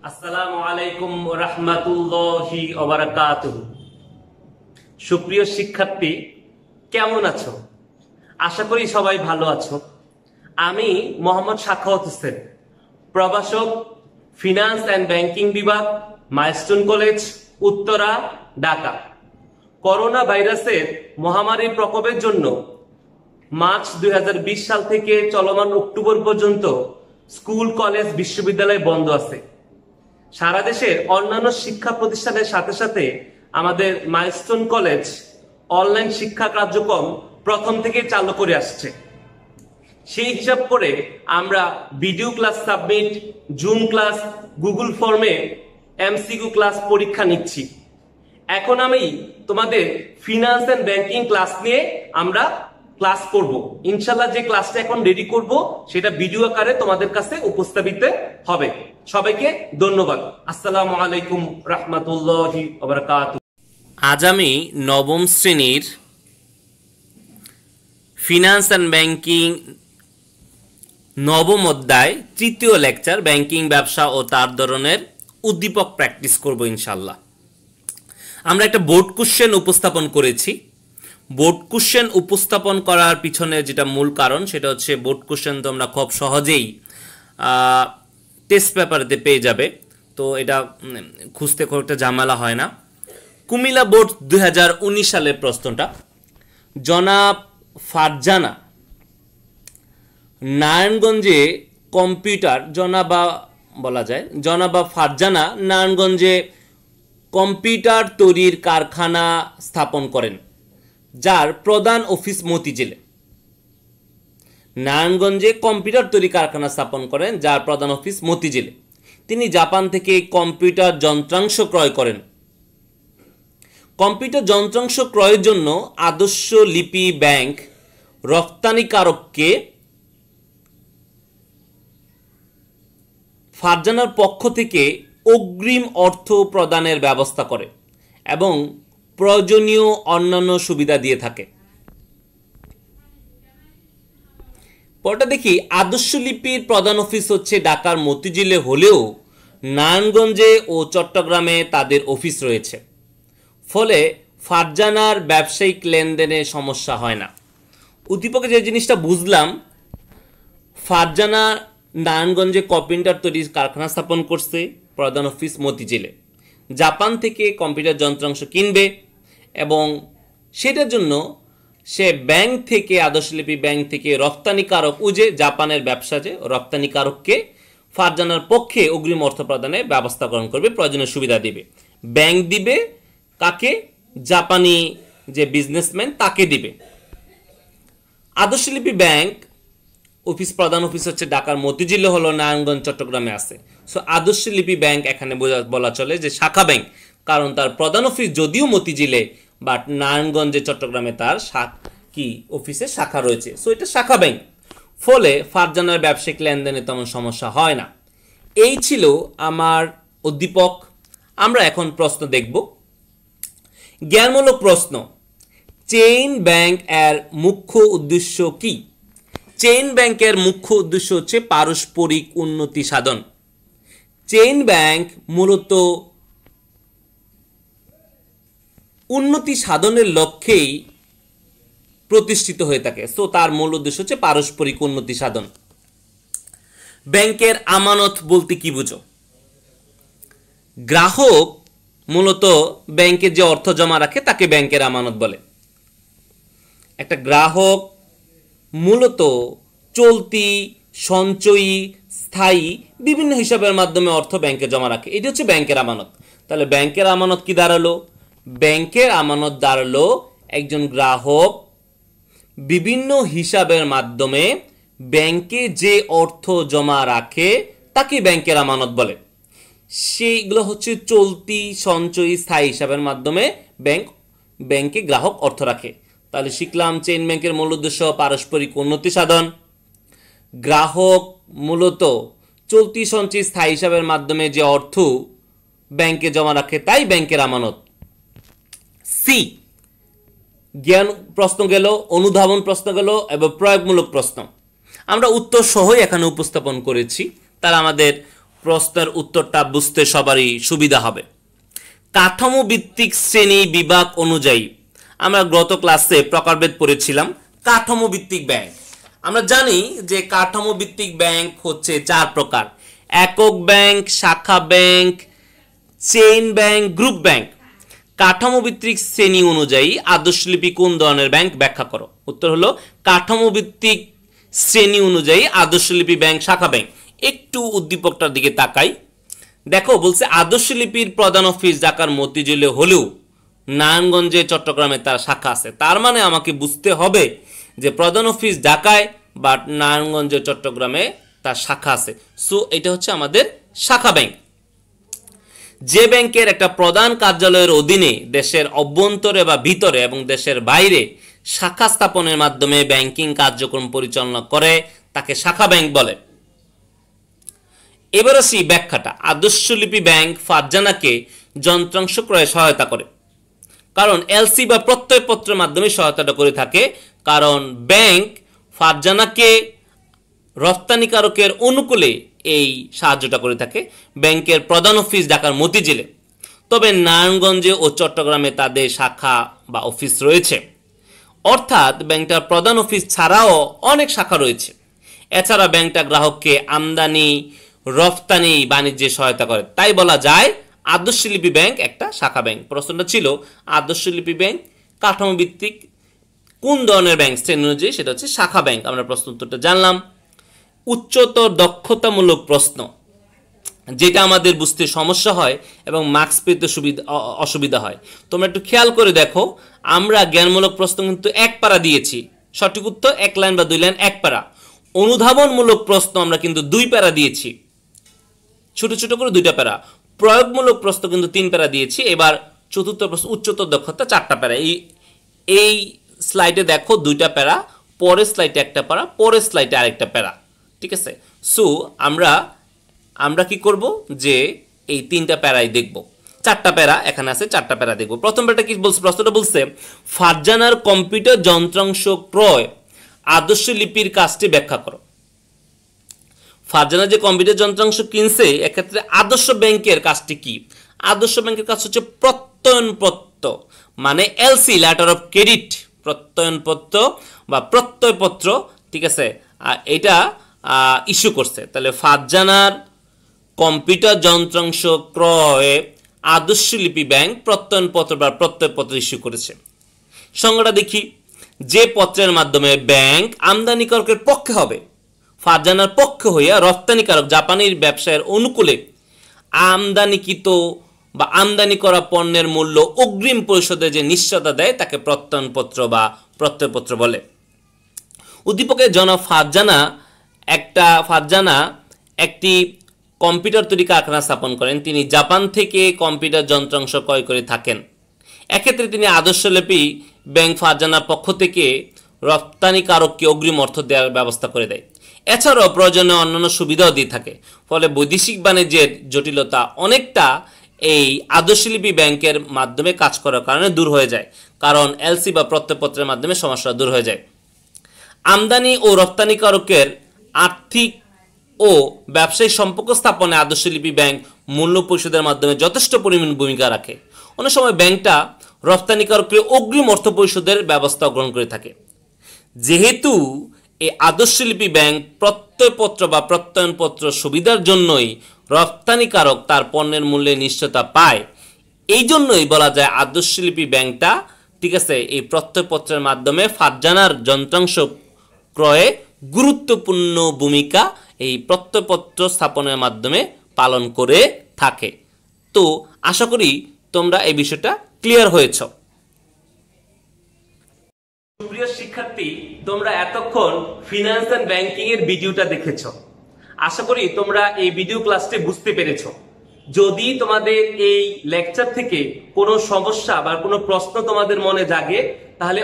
আসসালামু আলাইকুম ওয়া রাহমাতুল্লাহি ওয়া বারাকাতুহু। সুপ্রিয় শিক্ষার্থী, কেমন আছো? আশা করি সবাই ভালো আছো। আমি মোহাম্মদ সাখাওয়াত হোসেন, প্রভাষক, ফিনান্স অ্যান্ড ব্যাংকিং বিভাগ, milestone college, Uttara, Dhaka. Corona ভাইরাসের মহামারীর প্রকোপের জন্য মার্চ 2020 সাল থেকে চলমান অক্টোবর পর্যন্ত স্কুল, কলেজ, বিশ্ববিদ্যালয় বন্ধ আছে। সারা দেশের অন্যান্য শিক্ষা প্রতিষ্ঠানের সাথে সাথে আমাদের মাইলস্টোন কলেজ অনলাইন শিক্ষা কার্যক্রম প্রথম থেকে চালু করে আসছে। সেই হিসাব করে আমরা video class submit, zoom class, Google ফর্মে এমসিকিউ ক্লাস পরীক্ষা নিচ্ছি। এখন আমি তোমাদের ফিনান্স এন্ড ব্যাংকিং ক্লাস নিয়ে আমরা ক্লাস করব। ইনশাল্লাহ যে ক্লাসটা এখন রেডি করব সেটা ভিডিও আকারে তোমাদের কাছে উপস্থাপিত হবে। সবাইকে ধন্যবাদ। আসসালামু আলাইকুম রাহমাতুল্লাহি ওয়া বারাকাতুহু। আজ আমি নবম শ্রেণীর ফিনান্স অ্যান্ড ব্যাংকিং নবম অধ্যায় তৃতীয় লেকচার ব্যাংকিং ব্যবসা ও তার ধরনের উদ্দীপক প্র্যাকটিস করব ইনশাল্লাহ। আমরা একটা বোর্ড কোশ্চেন উপস্থাপন করেছি। বোর্ড কোশ্চেন উপস্থাপন করার পিছনে যেটা মূল কারণ সেটা হচ্ছে বোর্ড কোশ্চেন তোমরা খুব সহজেই টেস্ট পেপারেতে পেয়ে যাবে, তো এটা খুঁজতে খুব একটা ঝামেলা হয় না। কুমিল্লা বোর্ড 2019 সালের প্রশ্নটা, জনাব ফারজানা নারায়ণগঞ্জে কম্পিউটার জনাবা ফারজানা নারায়ণগঞ্জে কম্পিউটার তৈরির কারখানা স্থাপন করেন, যার প্রধান অফিস মতিঝিলে। নারায়ণগঞ্জে কম্পিউটার তৈরি কারখানা স্থাপন করেন যার প্রধান অফিস মতিঝিলে। তিনি জাপান থেকে কম্পিউটার যন্ত্রাংশ ক্রয় করেন। কম্পিউটার যন্ত্রাংশ ক্রয়ের জন্য আদর্শ লিপি ব্যাংক রপ্তানিকারককে ফারজানার পক্ষ থেকে অগ্রিম অর্থ প্রদানের ব্যবস্থা করে এবং প্রয়োজনীয় অন্যান্য সুবিধা দিয়ে থাকে। পরটা দেখি, আদর্শ লিপির প্রধান অফিস হচ্ছে ঢাকার মতিঝিলে হলেও নারায়ণগঞ্জে ও চট্টগ্রামে তাদের অফিস রয়েছে, ফলে ফারজানার ব্যবসায়িক লেনদেনে সমস্যা হয় না। উদ্দীপকে যে জিনিসটা বুঝলাম, ফারজানা নারায়ণগঞ্জে কম্পিউটার তৈরির কারখানা স্থাপন করছে, প্রধান অফিস মতিঝিলে। জাপান থেকে কম্পিউটার যন্ত্রাংশ কিনবে এবং সেটার জন্য সে ব্যাংক থেকে, আদর্শলিপি ব্যাংক থেকে রপ্তানিকারক, যে জাপানের ব্যবসা, যে রপ্তানিকারককে ফারজানার পক্ষে অগ্রিম অর্থ প্রদানের ব্যবস্থা গ্রহণ করবে, প্রয়োজনীয় সুবিধা দিবে। ব্যাংক দিবে কাকে? জাপানি যে বিজনেসম্যান তাকে দিবে। আদর্শলিপি ব্যাংক অফিস, প্রধান অফিস হচ্ছে ঢাকার মতিঝিলে, হলো নারায়ণগঞ্জ, চট্টগ্রামে আছে। সো আদর্শলিপি ব্যাংক এখানে বলা চলে যে শাখা ব্যাংক, কারণ তার প্রধান অফিস যদিও মতিঝিলে, বাট নারায়ণগঞ্জে, চট্টগ্রামে তার অফিসের শাখা রয়েছে। সো এটা শাখা ব্যাংক, ফলে ফারজানার ব্যবসায়িক লেনদেনে তেমন সমস্যা হয় না। এই ছিল আমার উদ্দীপক। আমরা এখন প্রশ্ন দেখব। জ্ঞানমূলক প্রশ্ন, চেইন ব্যাংক এর মুখ্য উদ্দেশ্য কি? চেইন ব্যাংকের মুখ্য উদ্দেশ্য হচ্ছে পারস্পরিক উন্নতি সাধন। চেইন ব্যাংক মূলত উন্নতি সাধনের লক্ষ্যেই প্রতিষ্ঠিত হয়ে থাকে। সো তার মূল উদ্দেশ্য হচ্ছে পারস্পরিক উন্নতি সাধন। ব্যাংকের আমানত বলতে কি বুঝো? গ্রাহক মূলত ব্যাংকে যে অর্থ জমা রাখে তাকে ব্যাংকের আমানত বলে। একটা গ্রাহক মূলত চলতি, সঞ্চয়ী, স্থায়ী বিভিন্ন হিসাবের মাধ্যমে অর্থ ব্যাংকে জমা রাখে, এটি হচ্ছে ব্যাংকের আমানত। তাহলে ব্যাংকের আমানত কি দাঁড়ালো? ব্যাংকের আমানত দাঁড়ালো একজন গ্রাহক বিভিন্ন হিসাবের মাধ্যমে ব্যাংকে যে অর্থ জমা রাখে তাকে ব্যাংকের আমানত বলে। সেইগুলো হচ্ছে চলতি, সঞ্চয়ী, স্থায়ী হিসাবের মাধ্যমে ব্যাংকে গ্রাহক অর্থ রাখে। তাহলে শিখলাম চেইন ব্যাংকের মূল উদ্দেশ্য পারস্পরিক উন্নতি সাধন। গ্রাহক মূলত চলতি, সঞ্চয়ী, স্থায়ী হিসাবের মাধ্যমে যে অর্থ ব্যাংকে জমা রাখে তাই ব্যাংকের আমানত। সি, জ্ঞান প্রশ্ন গেল, অনুধাবন প্রশ্ন গেল এবং প্রয়োগমূলক প্রশ্ন। আমরা উত্তর সহই এখানে উপস্থাপন করেছি, তারা আমাদের প্রশ্নের উত্তরটা বুঝতে সবারই সুবিধা হবে। কাঠামো ভিত্তিক শ্রেণী বিভাগ অনুযায়ী আমরা গত ক্লাসে প্রকারভেদ পড়েছিলাম। কাঠামো ভিত্তিক ব্যাংক, আমরা জানি যে কাঠামো ভিত্তিক ব্যাংক হচ্ছে 4 প্রকার: একক ব্যাংক, শাখা bank, chain bank, group bank. কাঠামো ভিত্তিক শ্রেণী অনুযায়ী আদর্শলিপি কোন ধরনের ব্যাংক ব্যাখ্যা করো। উত্তর হলো কাঠামো ভিত্তিক শ্রেণী অনুযায়ী আদর্শলিপি ব্যাংক, শাখা ব্যাংক। একটু উদ্দীপকটার দিকে তাকাই, দেখো বলছে আদর্শলিপির প্রধান অফিস ঢাকার মতিঝিলে হলেও নারায়ণগঞ্জে, চট্টগ্রামে তার শাখা আছে। তার মানে আমাকে বুঝতে হবে যে প্রধান অফিস ঢাকায় বা নারায়ণগঞ্জে, চট্টগ্রামে তার শাখা আছে। সো এটা হচ্ছে আমাদের শাখা ব্যাংক। যে ব্যাংকের একটা প্রধান কার্যালয়ের অধীনে দেশের অভ্যন্তরে বা ভিতরে এবং দেশের বাইরে শাখা স্থাপনের মাধ্যমে ব্যাংকিং কার্যক্রম পরিচালনা করে তাকে শাখা ব্যাংক বলে। এবার আসি ব্যাখ্যাটা। আদর্শলিপি ব্যাংক ফারজানাকে যন্ত্রাংশ ক্রয়ে সহায়তা করে, কারণ এলসি বা প্রত্যয়পত্রের মাধ্যমে সহায়তাটা করে থাকে। কারণ ব্যাংক ফারজানাকে রপ্তানিকারকের অনুকূলে এই সাহায্যটা করে থাকে। ব্যাংকের প্রধান অফিস ঢাকার মতিঝিলে, তবে নারায়ণগঞ্জে ও চট্টগ্রামে তাদের শাখা বা অফিস রয়েছে। অর্থাৎ ব্যাংকটার প্রধান অফিস ছাড়াও অনেক শাখা রয়েছে। এছাড়া ব্যাংকটা গ্রাহককে আমদানি রফতানি বাণিজ্যে সহায়তা করে। তাই বলা যায় আদর্শলিপি ব্যাংক একটা শাখা ব্যাংক। প্রশ্নটা ছিল আদর্শলিপি ব্যাংক কাঠামো ভিত্তিক কোন ধরনের ব্যাংক শ্রেণী অনুযায়ী, সেটা হচ্ছে শাখা ব্যাংক। আমরা প্রশ্ন উত্তরটা জানলাম। উচ্চতর দক্ষতামূলক প্রশ্ন, যেটা আমাদের বুঝতে সমস্যা হয় এবং মার্কস পেতে অসুবিধা হয়। তোমরা একটু খেয়াল করে দেখো, আমরা জ্ঞানমূলক প্রশ্ন কিন্তু 1 প্যারা দিয়েছি, সঠিক উত্তর 1 লাইন বা 2 লাইন 1 প্যারা। অনুধাবনমূলক প্রশ্ন আমরা কিন্তু 2 প্যারা দিয়েছি, ছোট ছোট করে 2টা প্যারা। প্রয়োগমূলক প্রশ্ন কিন্তু 3 প্যারা দিয়েছি। এবার চতুর্থ প্রশ্ন উচ্চতর দক্ষতা 4টা প্যারা। এই স্লাইডে দেখো 2টা প্যারা, পরের স্লাইডে 1টা প্যারা, পরের স্লাইডে আরেকটা প্যারা। ঠিক আছে, সো আমরা কি করব যে এই 3টা প্যারাই দেখব। 4টা প্যারা এখানে আছে, 4টা প্যারা দেখব। প্রথম প্যারাটা কি বলছে? প্রশ্নটা বলছে ফারজানার কম্পিউটার যন্ত্রাংশ ক্রয় আদর্শলিপির কাজটি ব্যাখ্যা করো। ফারজানা যে কম্পিউটার যন্ত্রাংশ কিনছে, এক্ষেত্রে আদর্শ ব্যাংকের কাজটি কি? আদর্শ ব্যাংকের কাজ হচ্ছে প্রত্যয়নপত্র, মানে এলসি, লেটার অফ ক্রেডিট, প্রত্যয়নপত্র বা প্রত্যয়পত্র। ঠিক আছে, এটা ইস্যু করছে। তাহলে ফারজানার কম্পিউটার যন্ত্রাংশ ক্রয়ে আদর্শলিপি ব্যাংক প্রত্যয়নপত্র বা প্রত্যয়পত্র ইস্যু করেছে। সংজ্ঞাটা দেখি। যে পত্রের মাধ্যমে ব্যাংক আমদানিকারকের পক্ষে হবে, ফারজানার পক্ষে হইয়া রপ্তানিকারক জাপানির ব্যবসায়ের অনুকূলে আমদানিকৃত বা আমদানি করা পণ্যের মূল্য অগ্রিম পরিশোধে যে নিশ্চয়তা দেয় তাকে প্রত্যয়নপত্র বা প্রত্যয়পত্র বলে। উদ্দীপকে জনাব ফারজানা একটি কম্পিউটার তৈরি কারখানা স্থাপন করেন। তিনি জাপান থেকে কম্পিউটার যন্ত্রাংশ ক্রয় করে থাকেন। এক্ষেত্রে তিনি আদর্শলিপি ব্যাংক ফারজানার পক্ষ থেকে রপ্তানিকারককে অগ্রিম অর্থ দেওয়ার ব্যবস্থা করে দেয়। এছাড়াও প্রয়োজনীয় অন্যান্য সুবিধাও দিয়ে থাকে। ফলে বৈদেশিক বাণিজ্যের জটিলতা অনেকটা এই আদর্শলিপি ব্যাংকের মাধ্যমে কাজ করার কারণে দূর হয়ে যায়, কারণ এলসি বা প্রত্যয়পত্রের মাধ্যমে সমস্যা দূর হয়ে যায়। আমদানি ও রপ্তানিকারকের আর্থিক ও ব্যবসায়িক সম্পর্ক স্থাপনে আদর্শলিপি ব্যাংক মূল্য পরিশোধের মাধ্যমে যথেষ্ট পরিমাণ ভূমিকা রাখে। অনেক সময় ব্যাংকটা রপ্তানিকারকের অগ্রিম অর্থ পরিশোধের ব্যবস্থা গ্রহণ করে থাকে। যেহেতু এই আদর্শলিপি ব্যাংক প্রত্যয়পত্র বা প্রত্যয়নপত্র সুবিধার জন্যই রপ্তানিকারক তার পণ্যের মূল্যে নিশ্চয়তা পায়, এই জন্যই বলা যায় আদর্শলিপি ব্যাংকটা, ঠিক আছে, এই প্রত্যয়পত্রের মাধ্যমে ফারজানার যন্ত্রাংশ ক্রয়ে গুরুত্বপূর্ণ ভূমিকা এই প্রত্যয়পত্র স্থাপনের মাধ্যমে পালন করে থাকে। তো আশা করি তোমরা এই বিষয়টা ক্লিয়ার হয়েছ। প্রিয় শিক্ষার্থী, তোমরা এতক্ষণ ফিনান্স এন্ড ব্যাংকিং এর ভিডিওটা দেখেছ। আশা করি তোমরা এই ভিডিও ক্লাসটি বুঝতে পেরেছ। যদি তোমাদের এই লেকচার থেকে কোনো সমস্যা বা কোনো প্রশ্ন তোমাদের মনে জাগে, তাহলে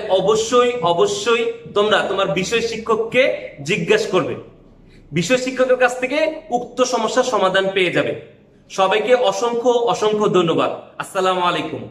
অবশ্যই তোমরা তোমার বিষয় শিক্ষককে জিজ্ঞাসা করবে। বিষয় শিক্ষকের কাছ থেকে উক্ত সমস্যার সমাধান পেয়ে যাবে। সবাইকে অসংখ্য ধন্যবাদ। আসসালামু আলাইকুম।